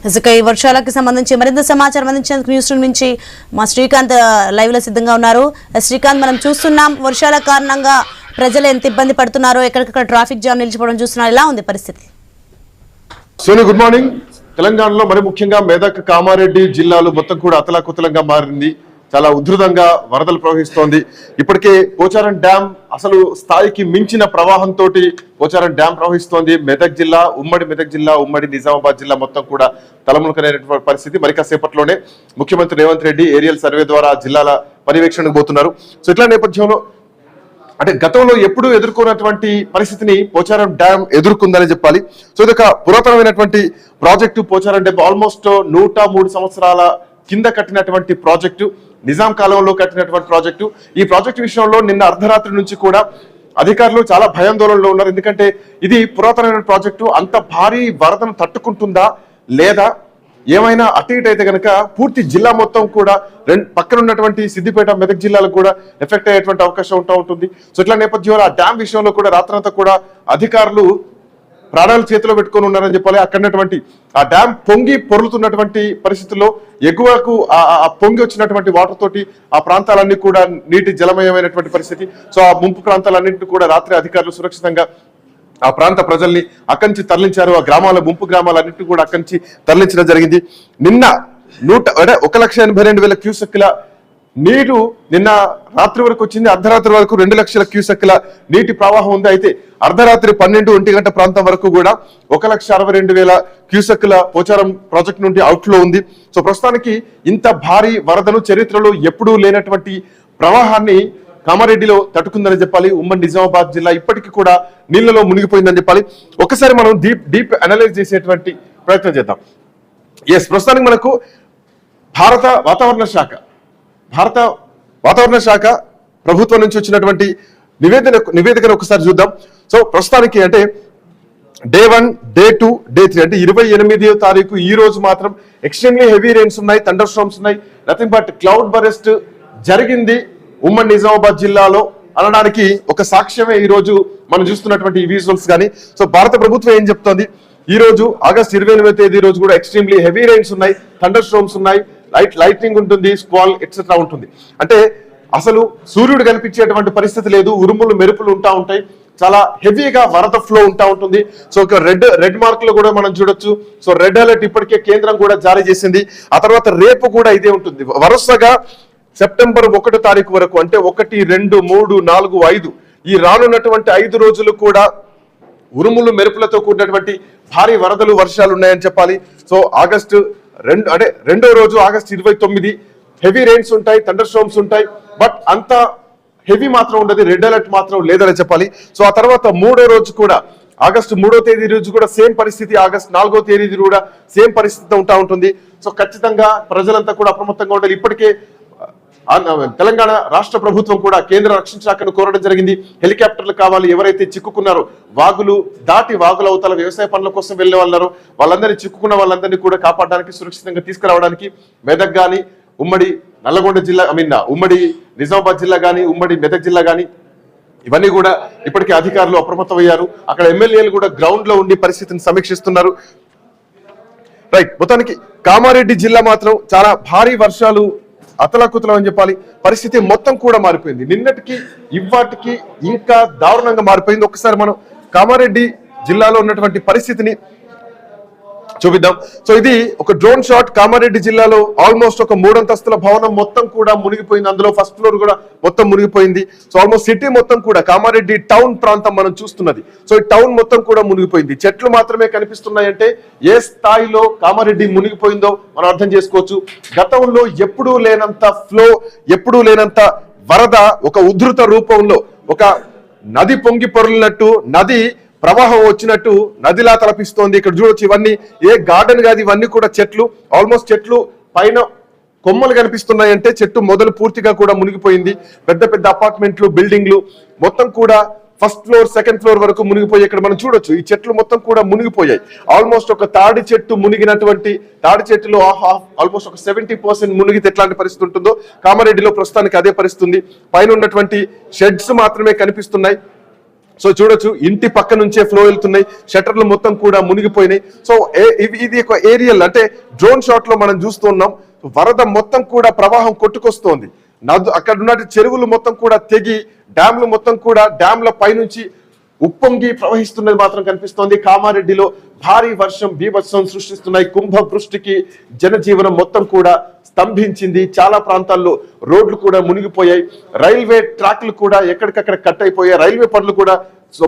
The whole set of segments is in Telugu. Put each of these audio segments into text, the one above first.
ఇసుక ఈ వర్షాలకు సంబంధించి మరింత సమాచారం అందించేందుకు న్యూస్ రూమ్ నుంచి మా శ్రీకాంత్ లైవ్ లో సిద్ధంగా ఉన్నారు. శ్రీకాంత్, మనం చూస్తున్నాం వర్షాల కారణంగా ప్రజలు ఎంత ఇబ్బంది పడుతున్నారో, ఎక్కడికక్కడ ట్రాఫిక్ జామ్ నిలిచిపోవడం చూస్తున్నారు. ఎలా ఉంది పరిస్థితి? Soni, good morning. తెలంగాణలో మరి ముఖ్యంగా మెదక్, కామారెడ్డి జిల్లాలు మొత్తం కూడా అతలాకుతలంగా మారింది. చాలా ఉధృతంగా వరదలు ప్రవహిస్తోంది. ఇప్పటికే పోచారం డ్యాం అసలు స్థాయికి మించిన ప్రవాహంతో పోచారం డ్యాం ప్రవహిస్తోంది. మెదక్ జిల్లా, ఉమ్మడి మెదక్ జిల్లా, ఉమ్మడి నిజామాబాద్ జిల్లా మొత్తం కూడా తలమునకనేటువంటి పరిస్థితి. మరి కాసేపట్లోనే ముఖ్యమంత్రి రేవంత్ రెడ్డి ఏరియల్ సర్వే ద్వారా జిల్లాల పర్యవేక్షణకు పోతున్నారు. సో ఇట్లా నేపథ్యంలో అంటే గతంలో ఎప్పుడూ ఎదుర్కొన్నటువంటి పరిస్థితిని పోచారం డ్యాం ఎదుర్కొందని చెప్పాలి. సో ఇది ఒక పురాతనమైనటువంటి ప్రాజెక్టు. పోచారం డ్యాం ఆల్మోస్ట్ 103 సంవత్సరాల కింద కట్టినటువంటి ప్రాజెక్టు, నిజాం కాలంలో కట్టినటువంటి ప్రాజెక్టు. ఈ ప్రాజెక్టు విషయంలో నిన్న అర్ధరాత్రి నుంచి కూడా అధికారులు చాలా భయాందోళనలో ఉన్నారు. ఎందుకంటే ఇది పురాతనమైన ప్రాజెక్టు, అంత భారీ వరదను తట్టుకుంటుందా లేదా, ఏమైనా అటు ఇటు అయితే కనుక పూర్తి జిల్లా మొత్తం కూడా పక్కన ఉన్నటువంటి సిద్దిపేట, మెదక్ జిల్లాలకు కూడా ఎఫెక్ట్ అయ్యేటువంటి అవకాశం ఉంటుంది. సో ఇట్లా నేపథ్యంలో ఆ డ్యామ్ విషయంలో కూడా రాత్రంతా కూడా అధికారులు ప్రాణాలు చేతిలో పెట్టుకొని ఉన్నారని చెప్పాలి. అక్కడటువంటి ఆ డ్యామ్ పొంగి పొరులుతున్నటువంటి పరిస్థితుల్లో ఎగువకు ఆ పొంగి వచ్చినటువంటి వాటర్ తోటి ఆ ప్రాంతాలన్నీ కూడా నీటి జలమయమైనటువంటి పరిస్థితి. సో ఆ ముంపు ప్రాంతాలన్నింటినీ కూడా రాత్రి అధికారులు సురక్షితంగా ఆ ప్రాంత ప్రజల్ని అక్కడి నుంచి తరలించారు. ఆ గ్రామాల, ముంపు గ్రామాలన్నింటినీ కూడా అక్కడి నుంచి తరలించడం జరిగింది. నిన్న 1,82,000 క్యూసెక్ల నీరు నిన్న రాత్రి వరకు వచ్చింది. అర్ధరాత్రి వరకు 2 లక్షల క్యూసెక్ల నీటి ప్రవాహం ఉంది. అయితే అర్ధరాత్రి 12-1 గంట ప్రాంతం వరకు కూడా 1,62,000 క్యూసెక్ల పోచారం ప్రాజెక్ట్ నుండి అవుట్లో ఉంది. సో ప్రస్తుతానికి ఇంత భారీ వరదను చరిత్రలో ఎప్పుడూ లేనటువంటి ప్రవాహాన్ని కామారెడ్డిలో తట్టుకుందని చెప్పాలి. ఉమ్మడి నిజామాబాద్ జిల్లా ఇప్పటికీ కూడా నీళ్లలో మునిగిపోయిందని చెప్పాలి. ఒకసారి మనం డీప్ అనలైజ్ చేసేటువంటి ప్రయత్నం చేద్దాం. ప్రస్తుతానికి మనకు భారత వాతావరణ శాఖ ప్రభుత్వం నుంచి వచ్చినటువంటి నివేదికను ఒకసారి చూద్దాం. సో ప్రస్తుతానికి అంటే డే 1, డే 2, డే 3 అంటే 28వ తారీఖు ఈ రోజు మాత్రం ఎక్స్ట్రీమ్లీ హెవీ రెయిన్స్ ఉన్నాయి, థండర్ స్టార్మ్స్ ఉన్నాయి. నథింగ్ బట్ క్లౌడ్ బరెస్ట్ జరిగింది ఉమ్మడి నిజామాబాద్ జిల్లాలో అనడానికి ఒక సాక్ష్యమే ఈ రోజు మనం చూస్తున్నటువంటి ఈ విజువల్స్ కానీ. సో భారత ప్రభుత్వం ఏం చెప్తోంది, ఈ రోజు ఆగస్టు 28వ తేదీ రోజు కూడా ఎక్స్ట్రీమ్లీ హెవీ రెయిన్స్ ఉన్నాయి, థండర్ స్టార్మ్స్ ఉన్నాయి, లైట్నింగ్ ఉంటుంది, స్క్వాల్ ఎట్సెట్రా ఉంటుంది. అంటే అసలు సూర్యుడు కనిపించేటువంటి పరిస్థితి లేదు, ఉరుములు మెరుపులు ఉంటాయి, చాలా హెవీగా వరద ఫ్లో ఉంటుంది. సో ఒక రెడ్ మార్క్ లో కూడా మనం చూడొచ్చు. సో రెడ్ అలర్ట్ ఇప్పటికే కేంద్రం కూడా జారీ చేసింది. ఆ తర్వాత రేపు కూడా ఇదే ఉంటుంది. వరుసగా సెప్టెంబర్ 1వ తారీఖు వరకు అంటే 1, 2, 3, 4, 5 ఈ రానున్నటువంటి 5 రోజులు కూడా ఉరుములు మెరుపులతో కూడినటువంటి భారీ వరదలు, వర్షాలు ఉన్నాయని చెప్పాలి. సో ఆగస్టు 2వ రోజు ఆగస్టు 29 హెవీ రెయిన్స్ ఉంటాయి, థండర్ స్టార్మ్స్ ఉంటాయి. బట్ అంత హెవీ మాత్రం ఉండదు, రెడ్ అలర్ట్ మాత్రం లేదని చెప్పాలి. సో ఆ తర్వాత 3వ రోజు కూడా ఆగస్టు 3వ తేదీ రోజు కూడా సేమ్ పరిస్థితి, ఆగస్టు 4వ తేదీ కూడా సేమ్ పరిస్థితి ఉంటుంది. సో ఖచ్చితంగా ప్రజలంతా కూడా అప్రమత్తంగా ఉండాలి. ఇప్పటికే తెలంగాణ రాష్ట్ర ప్రభుత్వం కూడా కేంద్ర రక్షణ శాఖను కోరడం జరిగింది. హెలికాప్టర్లు కావాలి, ఎవరైతే చిక్కుకున్నారో వాగులు దాటి వాగుల అవతల వ్యవసాయ పనుల కోసం వెళ్లే వాళ్ళారో వాళ్ళందరినీ, చిక్కుకున్న వాళ్ళందరినీ కూడా కాపాడడానికి, సురక్షితంగా తీసుకురావడానికి మెదక్ గాని, ఉమ్మడి నల్లగొండ జిల్లా, ఉమ్మడి నిజామాబాద్ జిల్లా గాని, ఉమ్మడి మెదక్ జిల్లా గాని ఇవన్నీ కూడా ఇప్పటికే అధికారులు అప్రమత్తమయ్యారు. అక్కడ ఎమ్మెల్యేలు కూడా గ్రౌండ్ లో ఉండి పరిస్థితిని సమీక్షిస్తున్నారు. రైట్, మొత్తానికి కామారెడ్డి జిల్లా మాత్రం చాలా భారీ వర్షాలు, అతలాకుతలం అని చెప్పాలి. పరిస్థితి మొత్తం కూడా మారిపోయింది. నిన్నటికి ఇవాటికి ఇంకా దారుణంగా మారిపోయింది. ఒకసారి మనం కామారెడ్డి జిల్లాలో ఉన్నటువంటి పరిస్థితిని చూపిద్దాం. సో ఇది ఒక డ్రోన్ షాట్. కామారెడ్డి జిల్లాలో ఆల్మోస్ట్ ఒక 3 అంతస్తుల భవనం మొత్తం కూడా మునిగిపోయింది. అందులో ఫస్ట్ ఫ్లోర్ కూడా మొత్తం మునిగిపోయింది. సో ఆల్మోస్ట్ సిటీ మొత్తం కూడా కామారెడ్డి టౌన్ ప్రాంతం మనం చూస్తున్నది. సో ఈ టౌన్ మొత్తం కూడా మునిగిపోయింది. చెట్లు మాత్రమే కనిపిస్తున్నాయంటే ఏ స్థాయిలో కామారెడ్డి మునిగిపోయిందో మనం అర్థం చేసుకోవచ్చు. గతంలో ఎప్పుడూ లేనంత ఫ్లో, ఎప్పుడూ లేనంత వరద ఒక ఉధృత రూపంలో, ఒక నది పొంగి పొరలినట్టు, నది ప్రవాహం వచ్చినట్టు నదిలా తలపిస్తోంది. ఇక్కడ చూడొచ్చు, ఇవన్నీ ఏ గార్డెన్ కాదు, ఇవన్నీ కూడా చెట్లు. ఆల్మోస్ట్ చెట్లు పైన కొమ్మలు కనిపిస్తున్నాయంటే చెట్టు మొదలు పూర్తిగా కూడా మునిగిపోయింది. పెద్ద పెద్ద అపార్ట్మెంట్లు, బిల్డింగ్లు మొత్తం కూడా ఫస్ట్ ఫ్లోర్, సెకండ్ ఫ్లోర్ వరకు మునిగిపోయి ఇక్కడ మనం చూడొచ్చు ఈ చెట్లు మొత్తం కూడా మునిగిపోయాయి. ఆల్మోస్ట్ ఒక తాడి చెట్టు మునిగినటువంటి, తాడి చెట్టులో ఆల్మోస్ట్ ఒక 70% మునిగితే ఎట్లాంటి పరిస్థితి ఉంటుందో కామారెడ్డిలో ప్రస్తుతానికి అదే పరిస్థితి ఉంది. పైన ఉన్నటువంటి షెడ్స్ మాత్రమే కనిపిస్తున్నాయి. సో చూడొచ్చు ఇంటి పక్క నుంచే ఫ్లో వెళ్తున్నాయి, షట్టర్లు మొత్తం కూడా మునిగిపోయినాయి. సో ఇది ఒక ఏరియల్ అంటే డ్రోన్ షాట్ లో మనం చూస్తున్నాం. వరద మొత్తం కూడా ప్రవాహం కొట్టుకొస్తోంది. అక్కడ ఉన్న చెరువులు మొత్తం కూడా తెగి డ్యాంలు మొత్తం కూడా డ్యాంల పైనుంచి ఉప్పొంగి ప్రవహిస్తున్నది మాత్రం కనిపిస్తోంది. కామారెడ్డిలో భారీ వర్షం బీభత్సం సృష్టిస్తున్నాయి. కుంభవృష్టికి జనజీవనం మొత్తం కూడా స్తంభించింది. చాలా ప్రాంతాల్లో రోడ్లు కూడా మునిగిపోయాయి. రైల్వే ట్రాక్లు కూడా ఎక్కడికక్కడ కట్ అయిపోయాయి. రైల్వే పనులు కూడా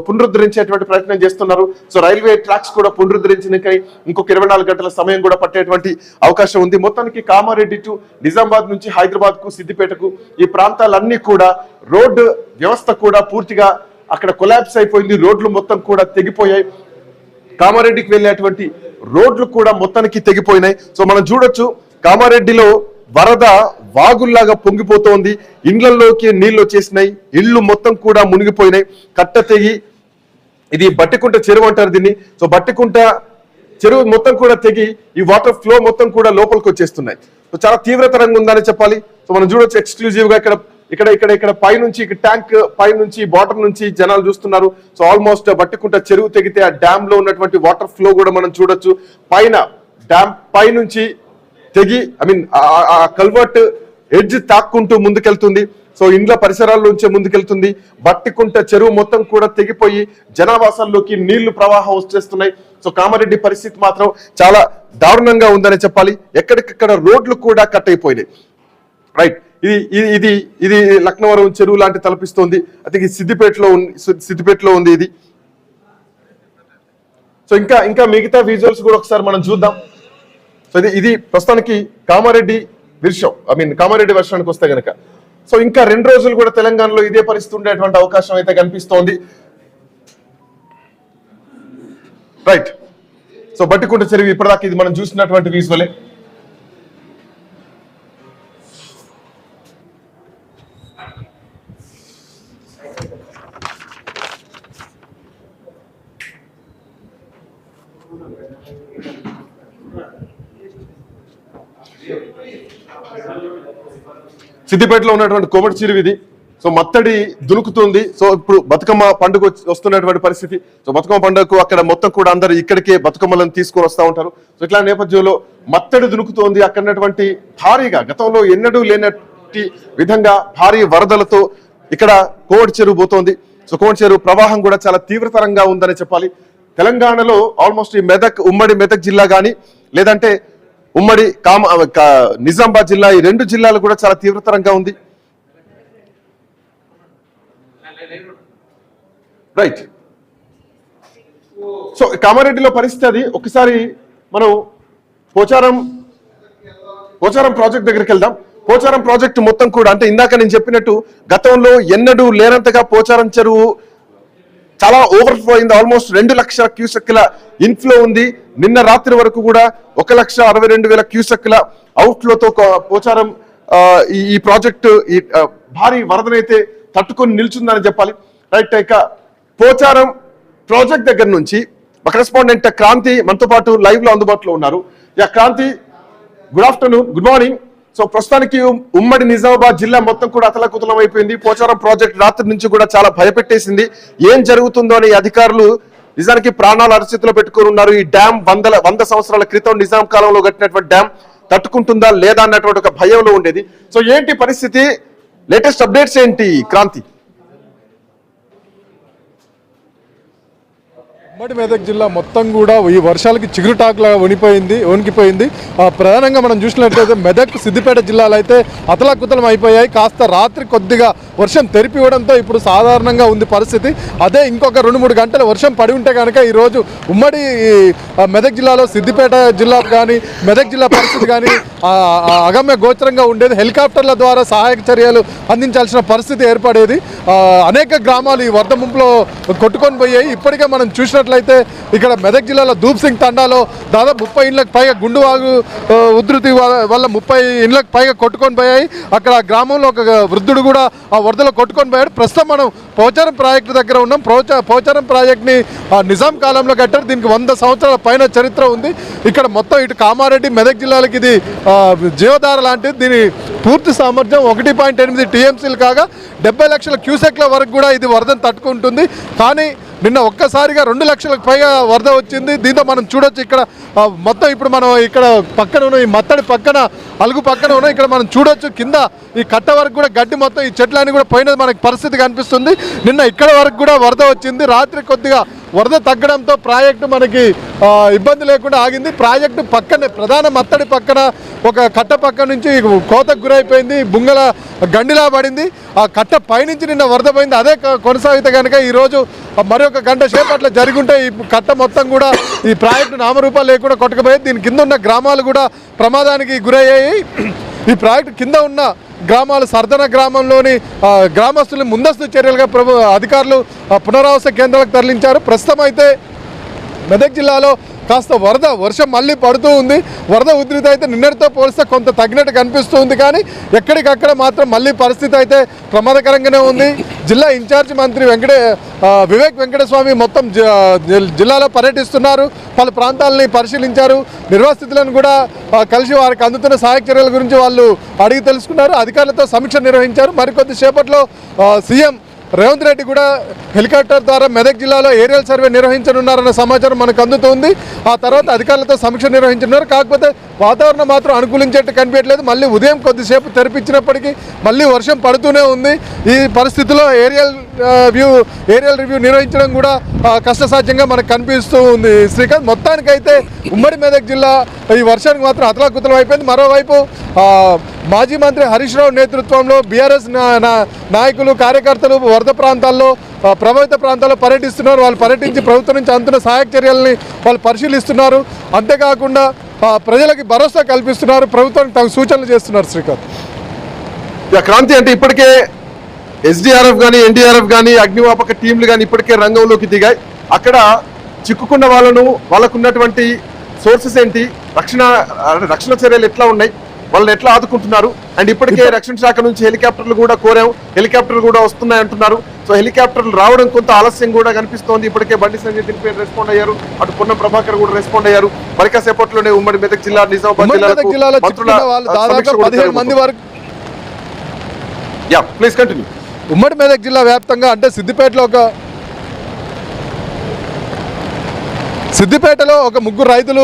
పునరుద్ధరించేటువంటి ప్రయత్నం చేస్తున్నారు. సో రైల్వే ట్రాక్స్ కూడా పునరుద్ధరించినకై ఇంకొక 24 గంటల సమయం కూడా పట్టేటువంటి అవకాశం ఉంది. మొత్తానికి కామారెడ్డి టు నిజామాబాద్ నుంచి హైదరాబాద్ కు సిద్దిపేటకు ఈ ప్రాంతాలన్నీ కూడా రోడ్డు వ్యవస్థ కూడా పూర్తిగా అక్కడ కొలాప్స్ అయిపోయింది. రోడ్లు మొత్తం కూడా తెగిపోయాయి. కామారెడ్డికి వెళ్ళేటువంటి రోడ్లు కూడా మొత్తానికి తెగిపోయినాయి. సో మనం చూడొచ్చు కామారెడ్డిలో వరద వాగుల్లాగా పొంగిపోతోంది. ఇండ్లలోకి నీళ్లు వచ్చేసినాయి. ఇళ్లు మొత్తం కూడా మునిగిపోయినాయి. కట్ట తెగి ఇది బట్టికుంట చెరువు అంటారు దీన్ని. సో బట్టికుంట చెరువు మొత్తం కూడా తెగి ఈ వాటర్ ఫ్లో మొత్తం కూడా లోపలికి వచ్చేస్తున్నాయి. సో చాలా తీవ్రతరంగా ఉందని చెప్పాలి. సో మనం చూడొచ్చు ఎక్స్క్లూజివ్ గా ఇక్కడ పైనుంచి ట్యాంక్ పైనుంచి బాటమ్ నుంచి జనాలు చూస్తున్నారు. సో ఆల్మోస్ట్ బట్టికుంట చెరువు తెగితే ఆ డ్యామ్ లో ఉన్నటువంటి వాటర్ ఫ్లో కూడా మనం చూడొచ్చు. పైన డ్యామ్ పైనుంచి తెగి ఆ కల్వర్ట్ ఎడ్జ్ తాక్కుంటూ ముందుకెళ్తుంది. సో ఇండ్ల పరిసరాల్లోంచే ముందుకెళ్తుంది. బట్టికుంట చెరువు మొత్తం కూడా తెగిపోయి జనావాసాల్లోకి నీళ్లు ప్రవాహం వచ్చేస్తున్నాయి. సో కామారెడ్డి పరిస్థితి మాత్రం చాలా దారుణంగా ఉందని చెప్పాలి. ఎక్కడికక్కడ రోడ్లు కూడా కట్ అయిపోయినాయి. రైట్, ఇది లక్నవరం చెరువు లాంటి తలపిస్తోంది. అది సిద్దిపేటలో ఉంది ఇది. సో ఇంకా మిగతా విజువల్స్ కూడా ఒకసారి మనం చూద్దాం. సో ఇది ప్రస్తుతానికి కామారెడ్డి కామారెడ్డి వర్షానికి వస్తే గనక సో ఇంకా 2 రోజులు కూడా తెలంగాణలో ఇదే పరిస్థితి ఉండేటువంటి అవకాశం అయితే కనిపిస్తోంది. రైట్, సో బట్టికుంట చెరువు ఇప్పటిదాకా ఇది మనం చూసినటువంటి విజువలే. సిద్దిపేటలో ఉన్నటువంటి కోమటి చెరువు ఇది. సో మత్తడి దునుకుతుంది. సో ఇప్పుడు బతుకమ్మ పండుగ వస్తున్నటువంటి పరిస్థితి. సో బతుకమ్మ పండుగకు అక్కడ మొత్తం కూడా అందరు ఇక్కడికే బతుకమ్మలను తీసుకొని వస్తూ ఉంటారు. సో ఇట్లా నేపథ్యంలో మత్తడి దునుకుతోంది. అక్కడ ఉన్నటువంటి భారీగా గతంలో ఎన్నడూ లేనట్టి విధంగా భారీ వరదలతో ఇక్కడ కోమటి చెరువు పోతోంది. సో కోమటి చెరువు ప్రవాహం కూడా చాలా తీవ్రతరంగా ఉందని చెప్పాలి. తెలంగాణలో ఆల్మోస్ట్ ఈ ఉమ్మడి మెదక్ జిల్లా కానీ లేదంటే ఉమ్మడి నిజామాబాద్ జిల్లా ఈ 2 జిల్లాలు కూడా చాలా తీవ్రతరంగా ఉంది. రైట్, సో కామారెడ్డిలో పరిస్థితి అది. ఒకసారి మనం పోచారం ప్రాజెక్ట్ దగ్గరికి వెళ్దాం. పోచారం ప్రాజెక్టు మొత్తం కూడా అంటే ఇందాక నేను చెప్పినట్టు గతంలో ఎన్నడూ లేనంతగా పోచారం చెరువు చాలా ఓవర్ఫ్లో అయింది. ఆల్మోస్ట్ 2 లక్షల క్యూసెక్ల ఇన్ఫ్లో ఉంది. నిన్న రాత్రి వరకు కూడా 1,62,000 క్యూసెక్ల అవుట్ఫ్లోతో పోచారం ఈ ప్రాజెక్టు ఈ భారీ వరదనైతే తట్టుకొని నిల్చుందని చెప్పాలి. రైట్, ఇక పోచారం ప్రాజెక్ట్ దగ్గర నుంచి మా కరెస్పాండెంట్ క్రాంతి మనతో పాటు లైవ్ లో అందుబాటులో ఉన్నారు. Kranti, good afternoon, good morning. So ప్రస్తుతానికి ఉమ్మడి నిజామాబాద్ జిల్లా మొత్తం కూడా అతలకుతలం అయిపోయింది. పోచారం ప్రాజెక్ట్ రాత్రి నుంచి కూడా చాలా భయపెట్టేసింది. ఏం జరుగుతుందో అని అధికారులు నిజానికి ప్రాణాలు అరచేతిలో పెట్టుకుని ఉన్నారు. ఈ డ్యామ్ 100 సంవత్సరాల క్రితం నిజాం కాలంలో కట్టినటువంటి డ్యామ్ తట్టుకుంటుందా లేదా అన్నటువంటి ఒక భయంలో ఉండేది. సో ఏంటి పరిస్థితి, లేటెస్ట్ అప్డేట్స్ ఏంటి క్రాంతి? ఉమ్మడి మెదక్ జిల్లా మొత్తం కూడా ఈ వర్షాలకి చిగురుటాకులాగా వణికిపోయింది. ప్రధానంగా మనం చూసినట్లయితే మెదక్, సిద్దిపేట జిల్లాలు అయితే అతలాకుతలం అయిపోయాయి. కాస్త రాత్రి కొద్దిగా వర్షం తెరిపివ్వడంతో ఇప్పుడు సాధారణంగా ఉంది పరిస్థితి. అదే ఇంకొక 2-3 గంటలు వర్షం పడి ఉంటే కనుక ఈరోజు ఉమ్మడి మెదక్ జిల్లాలో సిద్దిపేట జిల్లా కానీ మెదక్ జిల్లా పరిస్థితి కానీ అగమ్య గోచరంగా ఉండేది. హెలికాప్టర్ల ద్వారా సహాయక చర్యలు అందించాల్సిన పరిస్థితి ఏర్పడేది. అనేక గ్రామాలు ఈ వరద ముంపులో కొట్టుకొని పోయాయి. ఇప్పటికే మనం చూసిన చూసినట్లయితే ఇక్కడ మెదక్ జిల్లాలో ధూప్ సింగ్ తండాలో దాదాపు 30 ఇండ్లకు పైగా గుండు వాగు ఉధృతి వల్ల 30 ఇండ్లకు పైగా కొట్టుకొని పోయాయి. అక్కడ గ్రామంలో ఒక వృద్ధుడు కూడా ఆ వరదలో కొట్టుకొని పోయాడు. ప్రస్తుతం మనం పోచారం ప్రాజెక్టు దగ్గర ఉన్నాం. పోచారం ప్రాజెక్ట్ని నిజాం కాలంలో కట్టారు. దీనికి 100 సంవత్సరాల పైన చరిత్ర ఉంది. ఇక్కడ మొత్తం ఇటు కామారెడ్డి మెదక్ జిల్లాలకి ఇది జీవధార లాంటిది. దీని పూర్తి సామర్థ్యం 1.8 టీఎంసీలు కాగా 70 లక్షల క్యూసెక్ల వరకు కూడా ఇది వరదను తట్టుకుంటుంది. కానీ నిన్న ఒక్కసారిగా 2 లక్షలకు పైగా వరద వచ్చింది. దీంతో మనం చూడొచ్చు ఇక్కడ మొత్తం ఇప్పుడు మనం ఇక్కడ పక్కన ఉన్న ఈ మత్తడి పక్కన అలుగు పక్కన ఉన్న ఇక్కడ మనం చూడొచ్చు కింద ఈ కట్ట వరకు కూడా గడ్డి మొత్తం ఈ చెట్లన్నీ కూడా పోయినది మనకి పరిస్థితి కనిపిస్తుంది. నిన్న ఇక్కడ వరకు కూడా వరద వచ్చింది. రాత్రి కొద్దిగా వరద తగ్గడంతో ప్రాజెక్టు మనకి ఇబ్బంది లేకుండా ఆగింది. ప్రాజెక్టు పక్కనే ప్రధాన మత్తడి పక్కన ఒక కట్ట పక్క నుంచి కోతకు గురైపోయింది. బుంగల గండిలా పడింది. ఆ కట్ట పైనుంచి నిన్న వరద పోయింది. అదే కొనసాగితే కనుక ఈరోజు మరొక గంట సేపు అట్లా జరుగుంటే ఈ కట్ట మొత్తం కూడా ఈ ప్రాజెక్టు నామరూపాలు లేకుండా కొట్టుకుపోయేది. దీని కింద ఉన్న గ్రామాలు కూడా ప్రమాదానికి గురయ్యాయి. ఈ ప్రాజెక్టు కింద ఉన్న గ్రామాలు సర్దన గ్రామంలోని గ్రామస్తులు ముందస్తు చర్యలుగా అధికారులు పునరావాస కేంద్రాలకు తరలించారు. ప్రస్తుతం అయితే మెదక్ జిల్లాలో కాస్త వర్షం మళ్ళీ పడుతూ ఉంది. వరద ఉధృతి అయితే నిన్నటితో పోలిస్తే కొంత తగ్గినట్టు కనిపిస్తుంది. కానీ ఎక్కడికక్కడ మాత్రం మళ్ళీ పరిస్థితి అయితే ప్రమాదకరంగానే ఉంది. జిల్లా ఇన్ఛార్జి మంత్రి వివేక్ వెంకటస్వామి మొత్తం జిల్లాలో పర్యటిస్తున్నారు. పలు ప్రాంతాలని పరిశీలించారు. నిర్వాసితులను కూడా కలిసి వారికి అందుతున్న సహాయక చర్యల గురించి వాళ్ళు అడిగి తెలుసుకున్నారు. అధికారులతో సమీక్ష నిర్వహించారు. మరికొద్ది సేపట్లో సీఎం రేవంత్ రెడ్డి కూడా హెలికాప్టర్ ద్వారా మెదక్ జిల్లాలో ఏరియల్ సర్వే నిర్వహించనున్నారన్న సమాచారం మనకు అందుతుంది. ఆ తర్వాత అధికారులతో సమీక్ష నిర్వహించనున్నారు. కాకపోతే వాతావరణం మాత్రం అనుకూలించేట్టు కనిపించట్లేదు. మళ్ళీ ఉదయం కొద్దిసేపు తెరిపించినప్పటికీ మళ్ళీ వర్షం పడుతూనే ఉంది. ఈ పరిస్థితిలో ఏరియల్ రివ్యూ నిర్వహించడం కూడా కష్టసాధ్యంగా మనకు కనిపిస్తూ ఉంది. శ్రీకాంత్, మొత్తానికైతే ఉమ్మడి మెదక్ జిల్లా ఈ వర్షానికి మాత్రం అతలాకుతలం అయిపోయింది. మరోవైపు మాజీ మంత్రి హరీష్ రావు నేతృత్వంలో బీఆర్ఎస్ నాయకులు కార్యకర్తలు వరద ప్రాంతాల్లో ప్రభావిత ప్రాంతాల్లో పర్యటిస్తున్నారు. వాళ్ళు పర్యటించి ప్రభుత్వం నుంచి అందుతున్న సహాయక చర్యలని వాళ్ళు పరిశీలిస్తున్నారు. అంతేకాకుండా ప్రజలకి భరోసా కల్పిస్తున్నారు. ప్రభుత్వానికి తగు సూచనలు చేస్తున్నారు. శ్రీకాంత్, క్రాంతి అంటే ఇప్పటికే ఎస్డీఆర్ఎఫ్ కానీ ఎన్డీఆర్ఎఫ్ కానీ అగ్నిమాపక టీంలు కానీ ఇప్పటికే రంగంలోకి దిగాయి. అక్కడ చిక్కుకున్న వాళ్ళకు ఉన్నటువంటి సోర్సెస్ ఏంటి, రక్షణ చర్యలు ఎట్లా ఉన్నాయి, వాళ్ళని ఎట్లా ఆదుకుంటున్నారు? అండ్ ఇప్పటికే రక్షణ శాఖ నుంచి హెలికాప్టర్లు కూడా కోరాం, హెలికాప్టర్లు కూడా వస్తున్నాయి అంటున్నారు. సో హెలికాప్టర్లు రావడం కొంత ఆలస్యం కూడా కనిపిస్తోంది. ఇప్పటికే బండి సంజయ్ దీనిపై రెస్పాండ్ అయ్యారు. అటు పొన్నం ప్రభాకర్ కూడా రెస్పాండ్ అయ్యారు. మరి కాసేపట్లోనే ఉమ్మడి మెదక్ జిల్లా, నిజామాబాద్ జిల్లాలో ప్లీజ్ కంటిన్యూ. ఉమ్మడి మెదక్ జిల్లా వ్యాప్తంగా అంటే సిద్దిపేటలో ఒక 3 రైతులు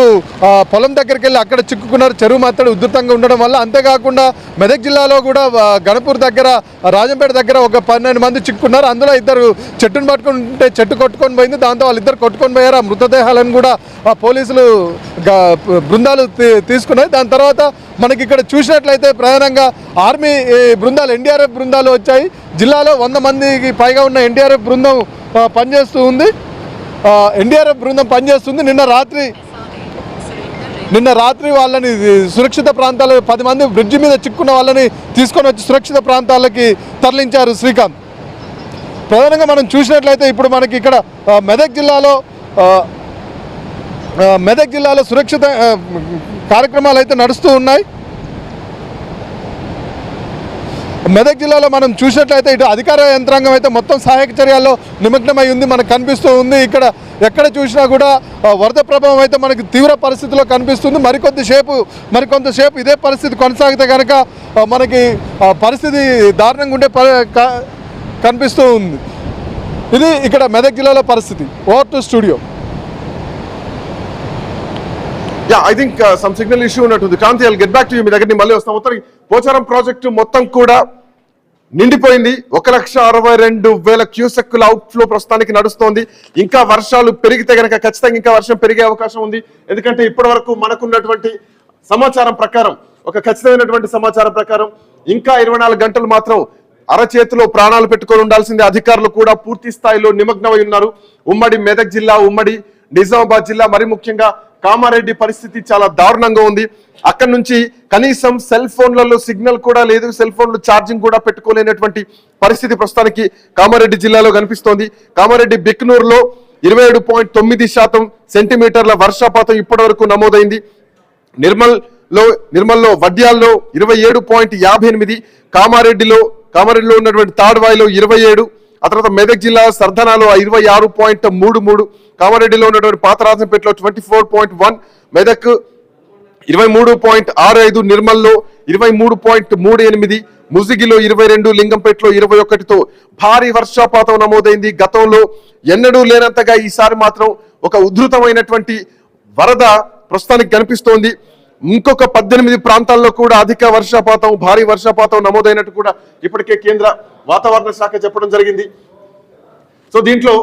పొలం దగ్గరికి వెళ్ళి అక్కడ చిక్కుకున్నారు. చెరువు మత్తడి ఉధృతంగా ఉండడం వల్ల. అంతేకాకుండా మెదక్ జిల్లాలో కూడా గణపూర్ దగ్గర, రాజంపేట దగ్గర ఒక 12 మంది చిక్కుకున్నారు. అందులో 2 చెట్టును పట్టుకుంటే చెట్టు కొట్టుకొని పోయింది. దాంతో వాళ్ళిద్దరు కొట్టుకొని పోయారు. ఆ మృతదేహాలను కూడా పోలీసులు బృందాలు తీసుకున్నాయి. దాని తర్వాత మనకి ఇక్కడ చూసినట్లయితే ప్రధానంగా ఆర్మీ బృందాలు, ఎన్డీఆర్ఎఫ్ బృందాలు వచ్చాయి. జిల్లాలో 100 మందికి పైగా ఉన్న ఎన్డీఆర్ఎఫ్ బృందం పనిచేస్తూ ఉంది. ఎన్డీఆర్ఎఫ్ బృందం పనిచేస్తుంది. నిన్న రాత్రి వాళ్ళని సురక్షిత ప్రాంతాలు 10 మంది బ్రిడ్జి మీద చిక్కున్న వాళ్ళని తీసుకొని వచ్చి సురక్షిత ప్రాంతాలకి తరలించారు. శ్రీకాంత్, ప్రధానంగా మనం చూసినట్లయితే ఇప్పుడు మనకి ఇక్కడ మెదక్ జిల్లాలో సురక్షిత కార్యక్రమాలు అయితే నడుస్తూ ఉన్నాయి. మెదక్ జిల్లాలో మనం చూసినట్లయితే ఇటు అధికార యంత్రాంగం అయితే మొత్తం సహాయక చర్యల్లో నిమగ్నమై ఉంది, మనకు కనిపిస్తూ ఉంది. ఇక్కడ ఎక్కడ చూసినా కూడా వరద ప్రభావం అయితే మనకి తీవ్ర పరిస్థితిలో కనిపిస్తుంది. మరికొంతసేపు ఇదే పరిస్థితి కొనసాగితే కనుక మనకి పరిస్థితి దారుణంగా ఉండే కనిపిస్తూ ఉంది. ఇది ఇక్కడ మెదక్ జిల్లాలో పరిస్థితి. Over to studio. I think some signal issue ఉన్నట్టుంది. Kranthi, I'll get back to you. మీ దగ్గర మళ్ళీ వస్తాం. మొత్తం పోచారం ప్రాజెక్టు మొత్తం కూడా నిండిపోయింది. 1,62,000 క్యూసెక్కుల అవుట్ఫ్లో ప్రస్తుతానికి నడుస్తోంది. ఇంకా వర్షాలు పెరిగితే కనుక ఖచ్చితంగా ఇంకా వర్షం పెరిగే అవకాశం ఉంది. ఎందుకంటే ఇప్పటి వరకు మనకున్నటువంటి సమాచారం ప్రకారం, ఒక ఖచ్చితమైనటువంటి సమాచారం ప్రకారం ఇంకా 24 గంటలు మాత్రం అరచేతిలో ప్రాణాలు పెట్టుకొని ఉండాల్సిందే. అధికారులు కూడా పూర్తి స్థాయిలో నిమగ్నమై ఉన్నారు. ఉమ్మడి మెదక్ జిల్లా, ఉమ్మడి నిజామాబాద్ జిల్లా, మరి ముఖ్యంగా కామారెడ్డి పరిస్థితి చాలా దారుణంగా ఉంది. అక్కడి నుంచి కనీసం సెల్ ఫోన్లలో సిగ్నల్ కూడా లేదు, సెల్ ఫోన్లు ఛార్జింగ్ కూడా పెట్టుకోలేనటువంటి పరిస్థితి ప్రస్తుతానికి కామారెడ్డి జిల్లాలో కనిపిస్తోంది. కామారెడ్డి బిక్నూరులో 27.9 సెంటీమీటర్ల వర్షపాతం ఇప్పటి వరకు నమోదైంది. నిర్మల్లో వడ్యాల్లో 27.58, కామారెడ్డిలో ఉన్నటువంటి తాడ్వాయిలో 27, ఆ తర్వాత మెదక్ జిల్లా సర్దనాలో 26.33, కామారెడ్డిలో ఉన్నటువంటి పాతరాజంపేటలో 24.1, మెదక్ 23.65, నిర్మల్లో 23.38, ముజిగిలో 22, లింగంపేటలో 21తో భారీ వర్షపాతం నమోదైంది. గతంలో ఎన్నడూ లేనంతగా ఈసారి మాత్రం ఒక ఉధృతమైనటువంటి వరద ప్రస్తుతానికి కనిపిస్తోంది. ఇంకొక 18 ప్రాంతాల్లో కూడా అధిక వర్షపాతం, భారీ వర్షపాతం నమోదైనట్టు కూడా ఇప్పటికే కేంద్ర వాతావరణ శాఖ చెప్పడం జరిగింది. సో దీంట్లో